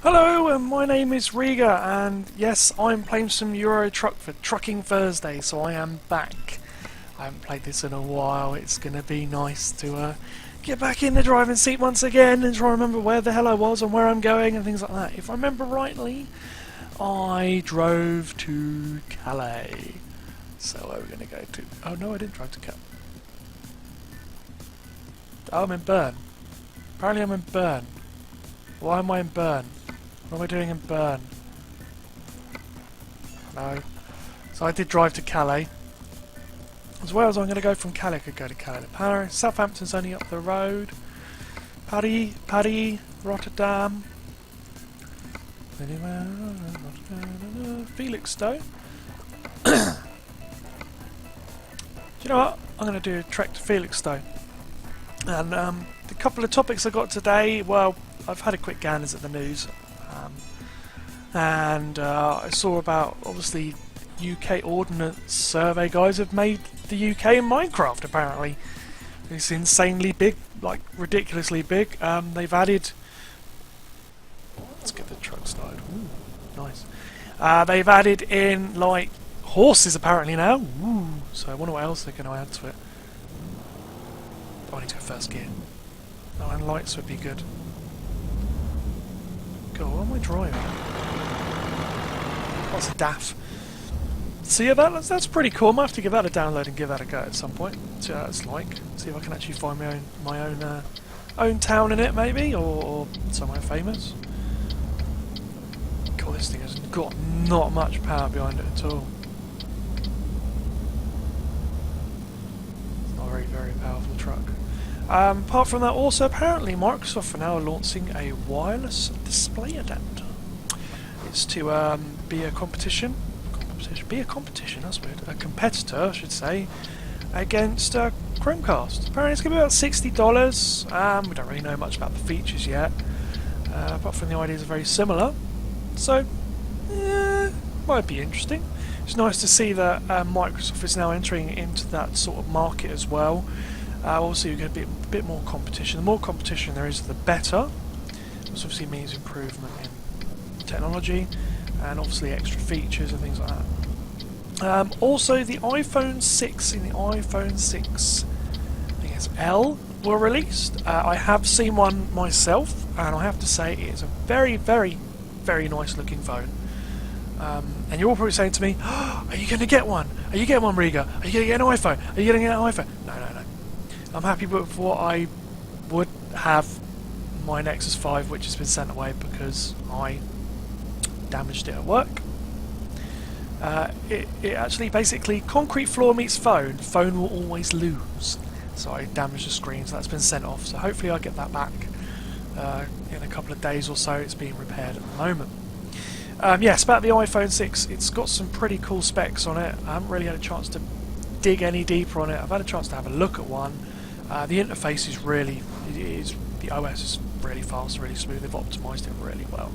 Hello, and my name is Rega, and yes, I'm playing some Euro Truck for Trucking Thursday, so I am back. I haven't played this in a while. It's going to be nice to get back in the driving seat once again and try and remember where the hell I was and where I'm going and things like that. If I remember rightly, I drove to Calais. So where are we going to go to? Oh no, I didn't drive to Calais. Oh, I'm in Bern. Apparently I'm in Bern. Why am I in Bern? What am I doing in Bern? No. So I did drive to Calais. As well as I'm going to go from Calais, I could go to Calais to Paris. Southampton's only up the road. Paris, Rotterdam. Felixstowe. Do you know what? I'm going to do a trek to Felixstowe. And the couple of topics I got today, well, I've had a quick gander at the news. And I saw about, obviously, UK Ordnance Survey guys have made the UK in Minecraft, apparently. It's insanely big, like ridiculously big. They've added... Let's get the truck started. Ooh, nice. They've added in, like, horses, apparently, now. Ooh, so I wonder what else they're going to add to it. Oh, I need to go first gear. Oh, and lights would be good. God, what am I driving? What's a DAF? So yeah, that's pretty cool. I might have to give that a download and give that a go at some point. See how that's like. See if I can actually find my own town in it, maybe, or somewhere famous. God, this thing has got not much power behind it at all. It's not a very powerful truck. Apart from that, also apparently Microsoft are now launching a wireless display adapter. It's to be a competition. That's weird. A competitor, I should say, against Chromecast. Apparently it's going to be about $60. We don't really know much about the features yet. Apart from the ideas are very similar. So, might be interesting. It's nice to see that Microsoft is now entering into that sort of market as well. Obviously, you get a bit more competition. The more competition there is, the better. This obviously means improvement in technology and obviously extra features and things like that. Also, the iPhone 6 and the iPhone 6, I think it's L, were released. I have seen one myself, and I have to say it is a very nice looking phone. And you're all probably saying to me, "Are you going to get one? Are you getting one, Rega? Are you going to get an iPhone? Are you going to get an iPhone?" No. I'm happy with what I would have my Nexus 5, which has been sent away because I damaged it at work. It actually basically, concrete floor meets phone will always lose. So I damaged the screen, so that's been sent off. So hopefully I'll get that back in a couple of days or so. It's being repaired at the moment. Yes, about the iPhone 6, it's got some pretty cool specs on it. I haven't really had a chance to dig any deeper on it. I've had a chance to have a look at one. The interface is the OS is really fast, really smooth. They've optimised it really well.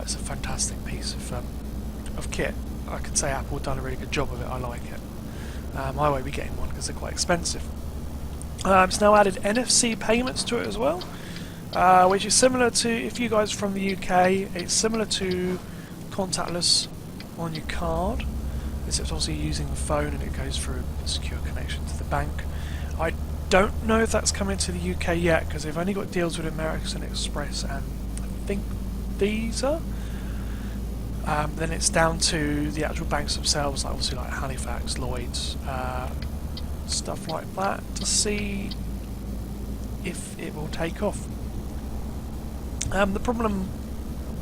It's a fantastic piece of kit. I can say Apple have done a really good job of it. I like it. I won't be getting one because they're quite expensive. It's now added NFC payments to it as well, which is similar to, if you guys are from the UK, it's similar to contactless on your card, except obviously using the phone and it goes through a secure connection to the bank. I don't know if that's coming to the UK yet because they've only got deals with American Express and I think Visa. Then it's down to the actual banks themselves, like obviously like Halifax, Lloyd's, stuff like that, to see if it will take off. The problem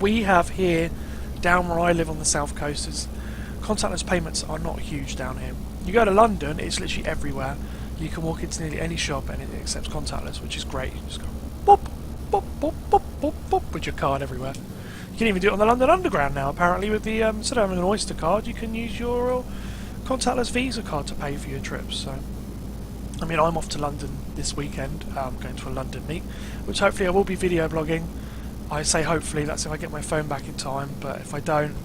we have here down where I live on the south coast is contactless payments are not huge down here. You go to London, it's literally everywhere. You can walk into nearly any shop and it accepts contactless, which is great. You just go boop, boop, boop, boop, boop, boop with your card everywhere. You can even do it on the London Underground now, apparently, with the, instead of having an Oyster card, you can use your contactless Visa card to pay for your trips. So, I mean, I'm off to London this weekend. I'm going to a London meet, which hopefully I will be video blogging. I say hopefully, that's if I get my phone back in time, but if I don't,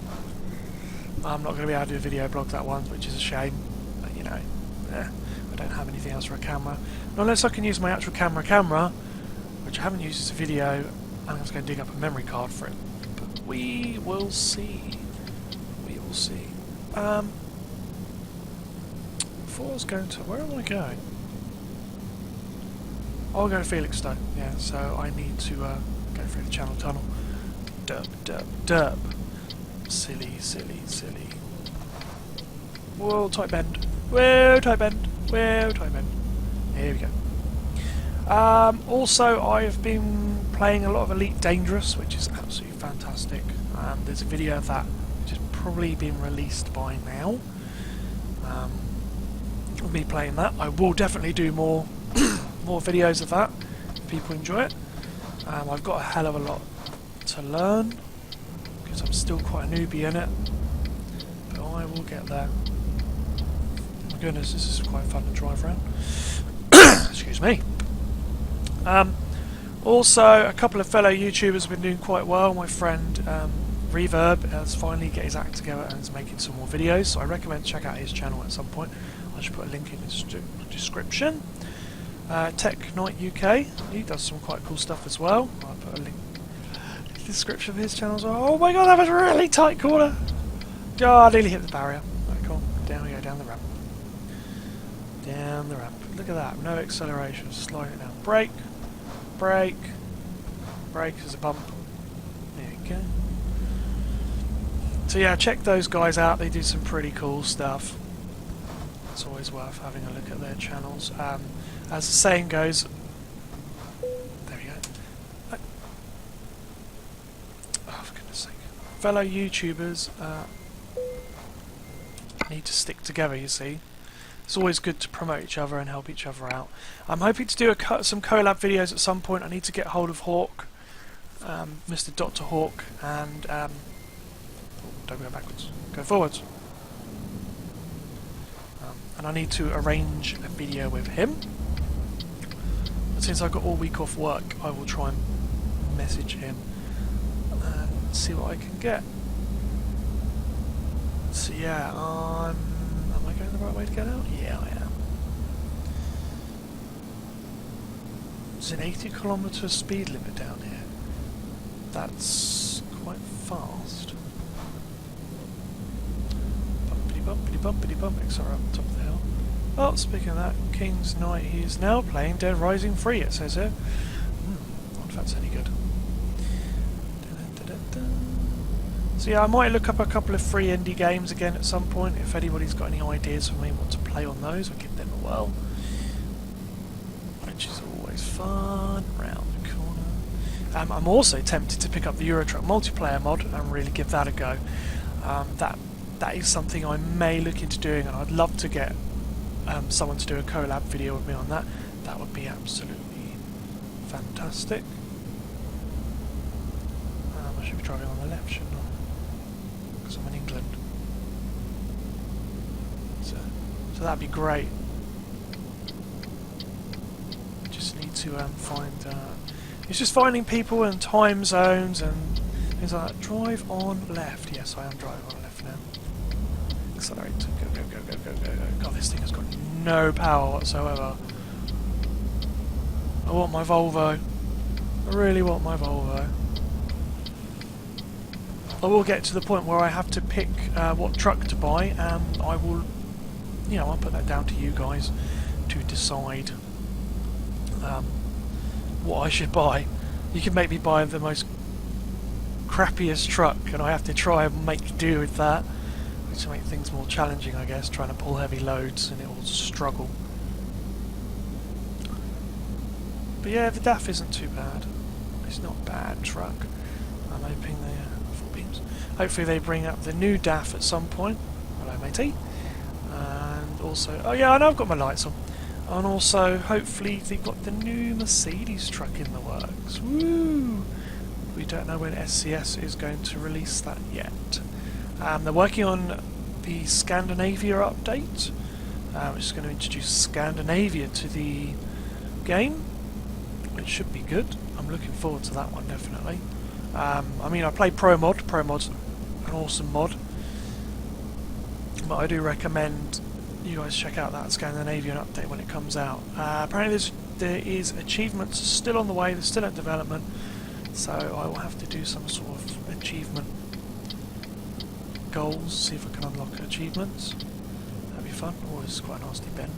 I'm not going to be able to do a video blog that one, which is a shame. But, you know, I don't have anything else for a camera. And unless I can use my actual camera, which I haven't used as a video, I'm just going to dig up a memory card for it. But we will see. We will see. Before I was going to... Where am I going? Oh, I'm going to Felixstowe. Yeah, so I need to go through the Channel Tunnel. Derp, derp, derp. Silly, silly, silly. Whoa, tight bend. Whoa, tight bend. Whoa, tight bend. Here we go. Also, I've been playing a lot of Elite Dangerous, which is absolutely fantastic. There's a video of that which has probably been released by now. Of me playing that. I will definitely do more more videos of that if people enjoy it. I've got a hell of a lot to learn because I'm still quite a newbie in it, but I will get there. Oh my goodness, this is quite fun to drive around. Excuse me. Also, a couple of fellow YouTubers have been doing quite well. My friend Reverb has finally got his act together and is making some more videos, so I recommend check out his channel at some point. I should put a link in the description. Tech Night UK, he does some quite cool stuff as well. I'll put a link in the description of his channel as well. Oh my god, that was a really tight corner! Oh, I nearly hit the barrier. Right, cool. Down we go, down the ramp. Down the ramp. Look at that, no acceleration, slide it down. Brake, brake, brake is a bump. There we go. So yeah, check those guys out, they do some pretty cool stuff. It's always worth having a look at their channels. As the saying goes, there we go. Oh, for goodness sake. Fellow YouTubers need to stick together, you see. It's always good to promote each other and help each other out. I'm hoping to do some collab videos at some point. I need to get hold of Hawk, Mr. Dr. Hawk, and don't go backwards, go forwards. And I need to arrange a video with him. But since I've got all week off work, I will try and message him and see what I can get. So yeah, am I going the right way to get out? Yeah, I am. There's an 80km speed limit down here. That's quite fast. Bumpity bumpity bumpity bump. Sorry, up the top of the hill. Oh, speaking of that, King's Knight, he's now playing Dead Rising 3, it says here. I wonder if that's any good. So yeah, I might look up a couple of free indie games again at some point. If anybody's got any ideas for me what to play on those, I'll give them a whirl. Which is always fun, round the corner. I'm also tempted to pick up the Euro Truck multiplayer mod and really give that a go. That is something I may look into doing, and I'd love to get someone to do a collab video with me on that. That would be absolutely fantastic. I should be driving on the left, shouldn't I? Because I'm in England. So that'd be great. Just need to find... it's just finding people and time zones and things like that. Drive on left. Yes, I am driving on left now. Accelerate. Go, go, go, go, go, go, go. God, this thing has got no power whatsoever. I want my Volvo. I really want my Volvo. I will get to the point where I have to pick what truck to buy, and I will, you know, I'll put that down to you guys to decide what I should buy. You can make me buy the most crappiest truck, and I have to try and make do with that, which will make things more challenging, I guess, trying to pull heavy loads, and it will struggle. But yeah, the DAF isn't too bad. It's not a bad truck. I'm hoping they full beams. Hopefully they bring up the new DAF at some point. Hello, matey. And also, oh yeah, I know I've got my lights on. And also, hopefully they've got the new Mercedes truck in the works. Woo! We don't know when SCS is going to release that yet. They're working on the Scandinavia update, which is going to introduce Scandinavia to the game, which should be good. I'm looking forward to that one, definitely. I mean, I play Pro Mod. Pro Mod's an awesome mod, but I do recommend you guys check out that Scandinavian update when it comes out. Apparently there is achievements still on the way, they're still in development, So I will have to do some sort of achievement goals, see if I can unlock achievements. That'd be fun. Oh, this is quite a nasty bend.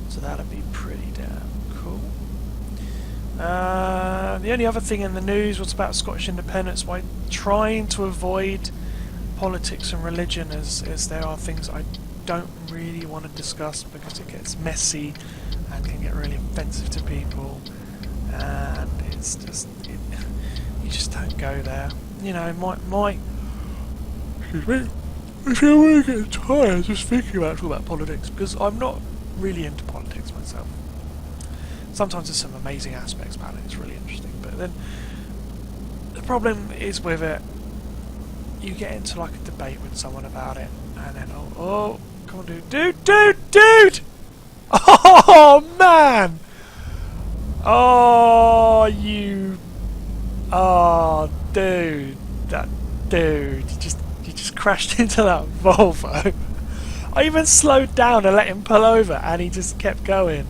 So that'd be pretty damn cool. The only other thing in the news was about Scottish independence, by trying to avoid politics and religion, as there are things I don't really want to discuss because it gets messy and can get really offensive to people, and it's just you just don't go there. You know, my excuse me, I feel really getting tired just thinking about politics, because I'm not really into politics myself. Sometimes there's some amazing aspects about it, it's really interesting, but then the problem is with it, you get into like a debate with someone about it, and then oh come on dude! Oh man! Oh dude, you just crashed into that Volvo. I even slowed down and let him pull over, and he just kept going.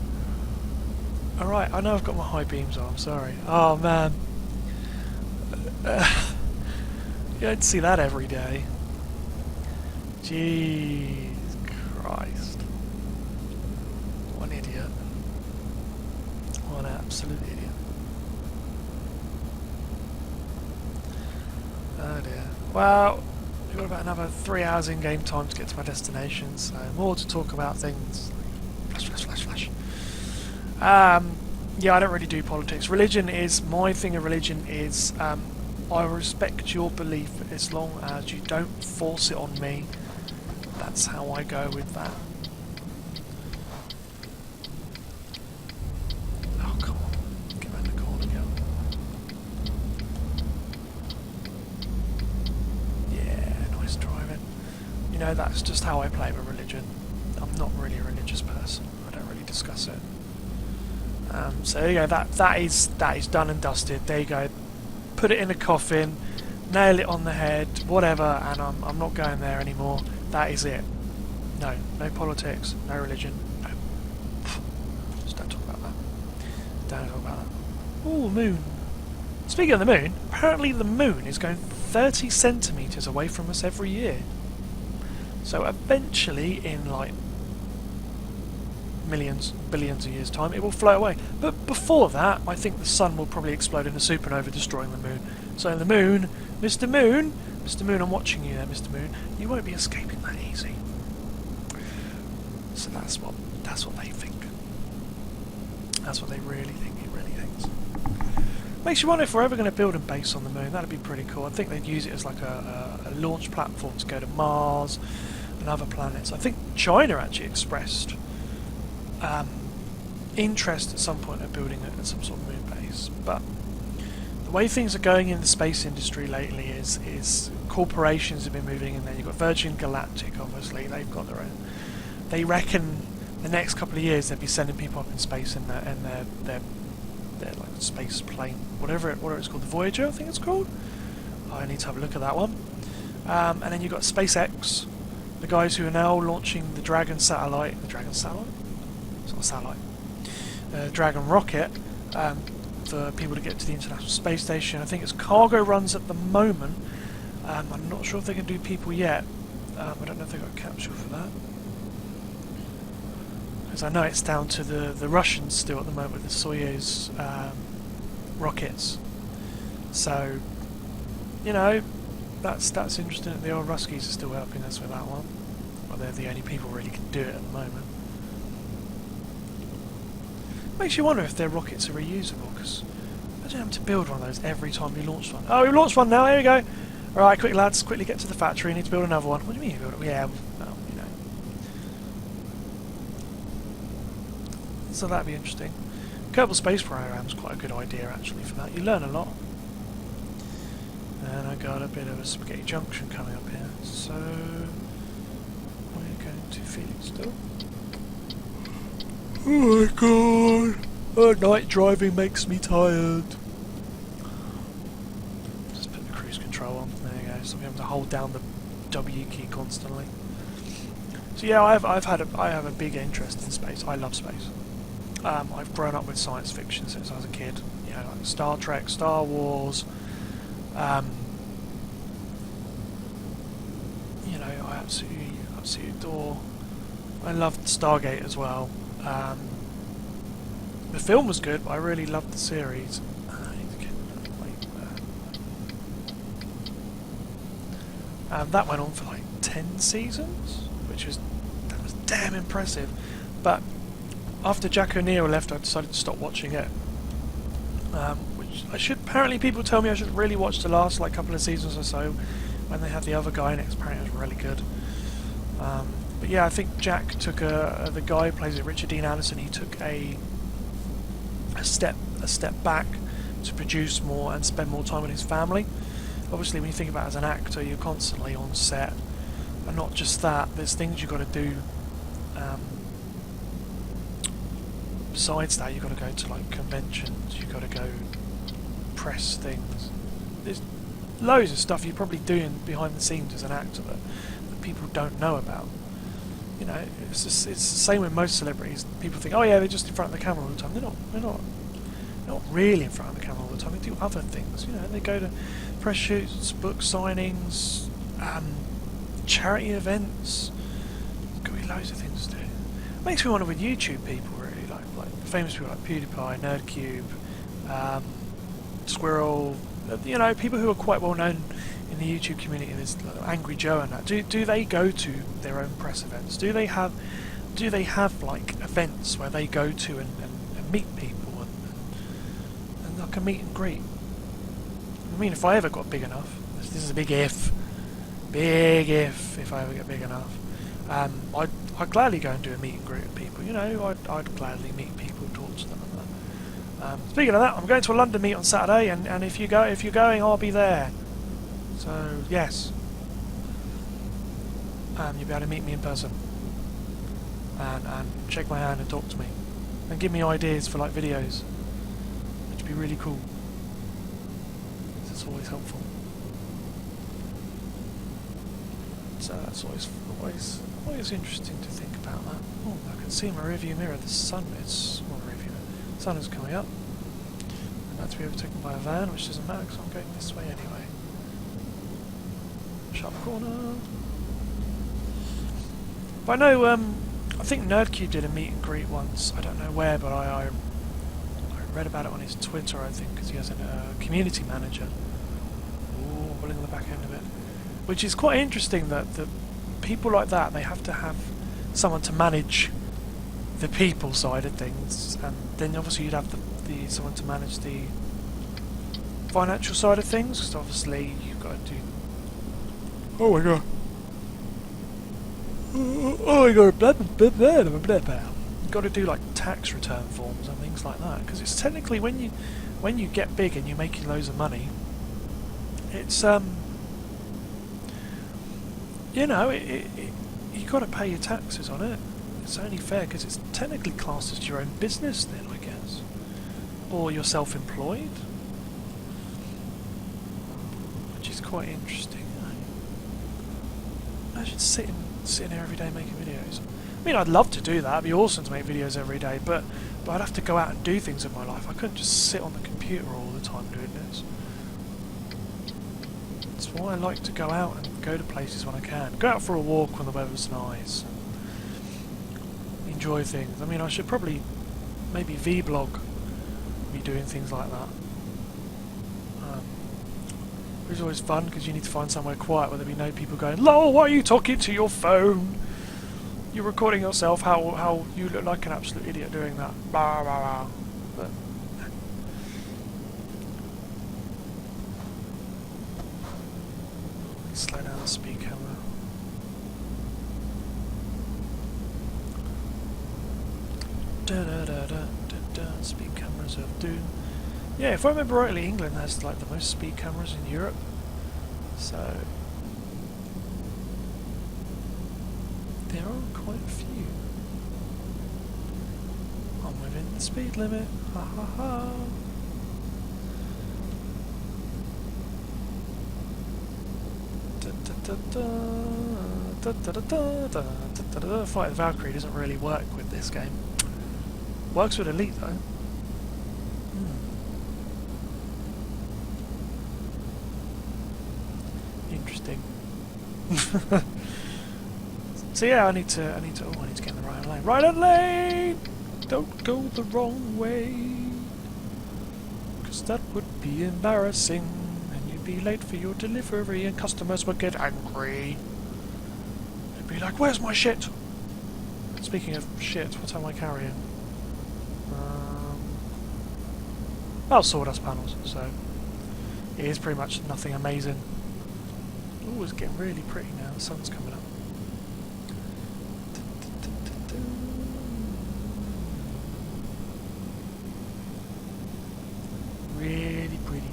Alright, I know I've got my high beams on, I'm sorry. Oh man. You don't see that every day. Jeez Christ. What an idiot. What an absolute idiot. Oh dear. Well, we've got about another 3 hours in game time to get to my destination, so more to talk about things. Flash. Yeah, I don't really do politics. Religion is, my thing of religion is, I respect your belief as long as you don't force it on me. That's how I go with that. Oh, come on. Get around the corner, girl. Yeah, nice driving. You know, that's just how I play with religion. I'm not really a religious person. I don't really discuss it. So there you go, that is done and dusted. There you go. Put it in a coffin, nail it on the head, whatever, and I'm not going there anymore. That is it. No politics, no religion, no. Just don't talk about that. Don't talk about that. Ooh, moon. Speaking of the moon, apparently the moon is going 30 centimetres away from us every year. So eventually, in like millions, billions of years' time, it will float away. But before that, I think the sun will probably explode in a supernova, destroying the moon. So the moon, Mr. Moon, I'm watching you there, Mr. Moon. You won't be escaping that easy. So that's what they think. That's what they really think. It really thinks. Makes you wonder if we're ever going to build a base on the moon. That'd be pretty cool. I think they'd use it as like a launch platform to go to Mars and other planets. I think China actually expressed interest at some point of building some sort of moon base, but the way things are going in the space industry lately is corporations have been moving in there. You've got Virgin Galactic, obviously, they've got their own. They reckon the next couple of years they'll be sending people up in space in their like space plane, whatever it's called, the Voyager, I think it's called. I need to have a look at that one. And then you've got SpaceX, the guys who are now launching the Dragon satellite. It's not a satellite. Dragon rocket for people to get to the International Space Station. I think it's cargo runs at the moment. I'm not sure if they can do people yet. I don't know if they've got a capsule for that. Because I know it's down to the Russians still at the moment with the Soyuz rockets. So, you know, that's interesting that the old Ruskies are still helping us with that one. Well, they're the only people really can do it at the moment. Makes you wonder if their rockets are reusable, because imagine having to build one of those every time you launch one. Oh, we launched one now, here we go. Alright, quick lads, quickly get to the factory, need to build another one. What do you mean you build it? Yeah, well, you know. So that'd be interesting. Kerbal Space Program's quite a good idea actually for that. You learn a lot. And I got a bit of a spaghetti junction coming up here, so we're going to Felix still. Oh my god! Night driving makes me tired. Just put the cruise control on. There you go. So we have to hold down the W key constantly. So yeah, I have a big interest in space. I love space. I've grown up with science fiction since I was a kid. You know, like Star Trek, Star Wars. You know, I absolutely adore. I loved Stargate as well. The film was good, but I really loved the series. That went on for like 10 seasons, that was damn impressive. But after Jack O'Neill left, I decided to stop watching it. Which I should. Apparently, people tell me I should really watch the last like couple of seasons or so, when they had the other guy in it. Apparently, it was really good. But yeah, I think Jack took the guy who plays it, Richard Dean Anderson. He took a step back to produce more and spend more time with his family. Obviously, when you think about it as an actor, you're constantly on set, and not just that. There's things you've got to do. Besides that, you've got to go to like conventions. You've got to go press things. There's loads of stuff you're probably doing behind the scenes as an actor that people don't know about. You know, it's the same with most celebrities. People think, oh yeah, they're just in front of the camera all the time. They're not really in front of the camera all the time. They do other things. You know, they go to press shoots, book signings, charity events. There's got to be loads of things to do. It makes me wonder with YouTube people, really, like famous people like PewDiePie, NerdCube, Squirrel. You know, people who are quite well known in the YouTube community. There's like Angry Joe and that. Do they go to their own press events? Do they have like events where they go to and meet people and like a meet and greet? I mean, if I ever got big enough, this is a big if I ever get big enough, I'd gladly go and do a meet and greet with people. You know, I'd gladly meet people, talk to them and that. Speaking of that, I'm going to a London meet on Saturday, and if you're going, I'll be there. So yes, you'll be able to meet me in person and shake my hand and talk to me and give me ideas for like videos, which would be really cool. It's always helpful. So that's always interesting to think about that. Oh, I can see in my rearview mirror the sun. It's not a rearview mirror. The sun is coming up. I'm about to be overtaken by a van, which doesn't matter because I'm going this way anyway. Sharp corner. But I know, I think NerdCube did a meet and greet once. I don't know where, but I read about it on his Twitter, I think, because he has a community manager. Ooh, I'm pulling the back end of it. Which is quite interesting that people like that, they have to have someone to manage the people side of things, and then obviously you'd have someone to manage the financial side of things, because obviously you've got to do. Oh my god! Oh my god! Blah, blah, blah, blah, blah, blah. You've got to do like tax return forms and things like that, because it's technically when you get big and you're making loads of money, it's you know, you've got to pay your taxes on it. It's only fair because it's technically classed as your own business then, I guess. Or you're self-employed. Which is quite interesting. Imagine sitting here every day making videos. I mean, I'd love to do that. It'd be awesome to make videos every day, but I'd have to go out and do things in my life. I couldn't just sit on the computer all the time doing this. That's why I like to go out and go to places when I can. Go out for a walk when the weather's nice. Enjoy things. I mean, I should probably maybe vlog me doing things like that. It's always fun because you need to find somewhere quiet where there'll be no people going, "Lol, why are you talking to your phone? You're recording yourself. How you look like an absolute idiot doing that." Blah, blah, blah. But slow down the speed camera. Da da da da da da. Speed cameras of doom. Yeah, if I remember rightly, England has like the most speed cameras in Europe. So there are quite a few. I'm within the speed limit. Ha ha ha. Fight the Valkyrie doesn't really work with this game. Works with Elite though. Interesting. So yeah, I need to get in the right lane. Right lane! Don't go the wrong way. Because that would be embarrassing. And you'd be late for your delivery and customers would get angry. They'd be like, where's my shit? Speaking of shit, what am I carrying? Oh, sawdust panels, so it is pretty much nothing amazing. Oh, it's getting really pretty now, the sun's coming up. Really pretty.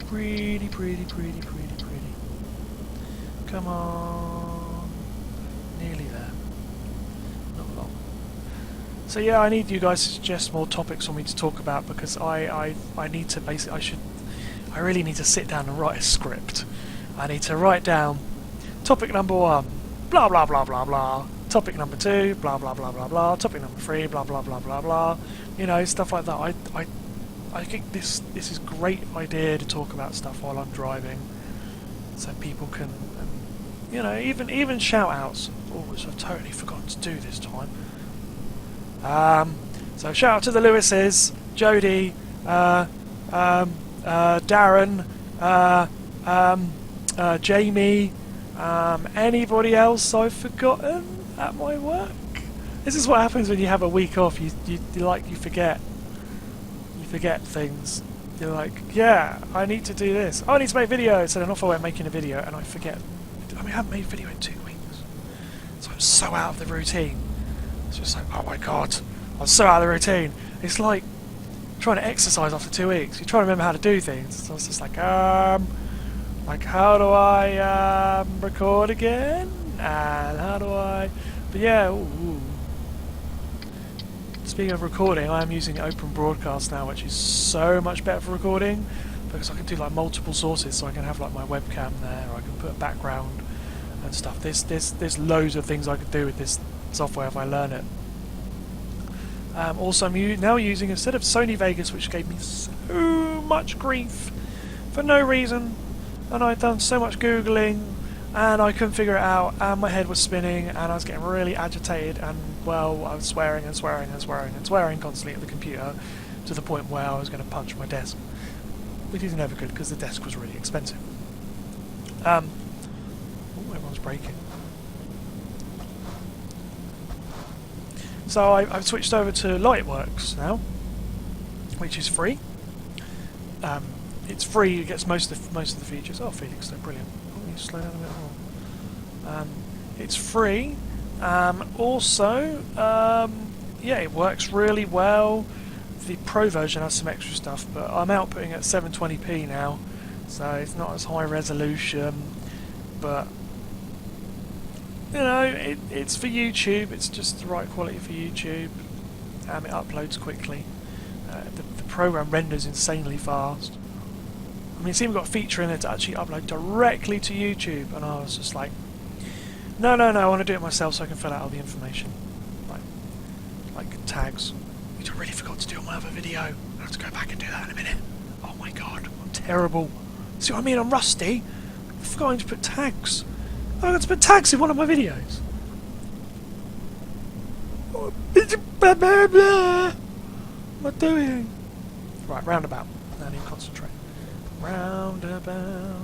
Pretty, pretty, pretty, pretty, pretty. Come on. Nearly there. Not long. So yeah, I need you guys to suggest more topics for me to talk about because I need to basically, I really need to sit down and write a script. I need to write down topic number 1, blah blah blah blah blah. Topic number 2, blah blah blah blah blah. Topic number 3, blah blah blah blah blah. You know, stuff like that. I think this is a great idea to talk about stuff while I'm driving, so people can, you know, even shout outs. Oh, which I've totally forgotten to do this time. So shout out to the Lewises, Jody, Darren, Jamie, anybody else I've forgotten at my work. This is what happens when you have a week off. You forget. You forget things. You're like, yeah, I need to do this. Oh, I need to make videos. And then off I went making a video, and I forget. I mean, I haven't made a video in 2 weeks, so I'm so out of the routine. It's just like, oh my god, I'm so out of the routine. It's like trying to exercise after 2 weeks. You try to remember how to do things. So it's just like how do I record again? And how do I? But yeah. Ooh. Speaking of recording, I am using Open Broadcast now, which is so much better for recording because I can do like multiple sources. So I can have like my webcam there, or I can put a background and stuff. There's loads of things I could do with this software if I learn it. Also, I'm now using, instead of Sony Vegas, which gave me so much grief for no reason, and I'd done so much Googling, and I couldn't figure it out, and my head was spinning, and I was getting really agitated, and, well, I was swearing and swearing and swearing and swearing constantly at the computer, to the point where I was going to punch my desk, which is never good, because the desk was really expensive. Oh, everyone's breaking. So I've switched over to Lightworks now, which is free. It's free. It gets most of the features. Oh, Felix, they're brilliant. Let me slow down a bit more. It's free. Also, yeah, it works really well. The Pro version has some extra stuff, but I'm outputting at 720p now, so it's not as high resolution, but you know, it's for YouTube. It's just the right quality for YouTube. It uploads quickly. The program renders insanely fast. I mean, it's even got a feature in it to actually upload directly to YouTube, and I was just like, no, I want to do it myself so I can fill out all the information, like tags, which I really forgot to do on my other video. I have to go back and do that in a minute. Oh my god, I'm terrible. See what I mean? I'm rusty. I'm forgetting to put tags. I got to put tags in one of my videos. What am I doing? Right, roundabout. Now I need to concentrate. Roundabout.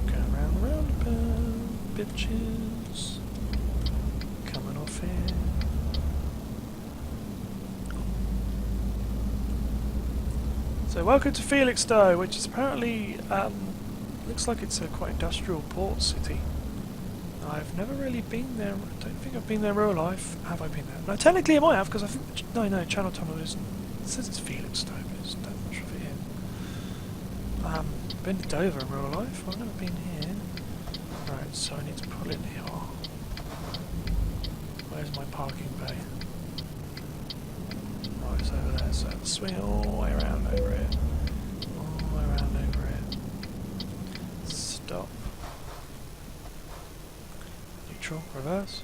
Going round the roundabout, bitches. Coming off here. So welcome to Felixstowe, which is apparently looks like it's a quite industrial port city. I've never really been there. I don't think I've been there in real life. Have I been there? No, technically I might have, because I think no, Channel Tunnel isn't. It says it's Felixstowe, but it's not much of it here. Been to Dover in real life. I've never been here. Right, so I need to pull in here. Where's my parking bay? Oh, it's over there. So let's swing it all the way around over here. All the way around over here. Stop. Neutral, reverse.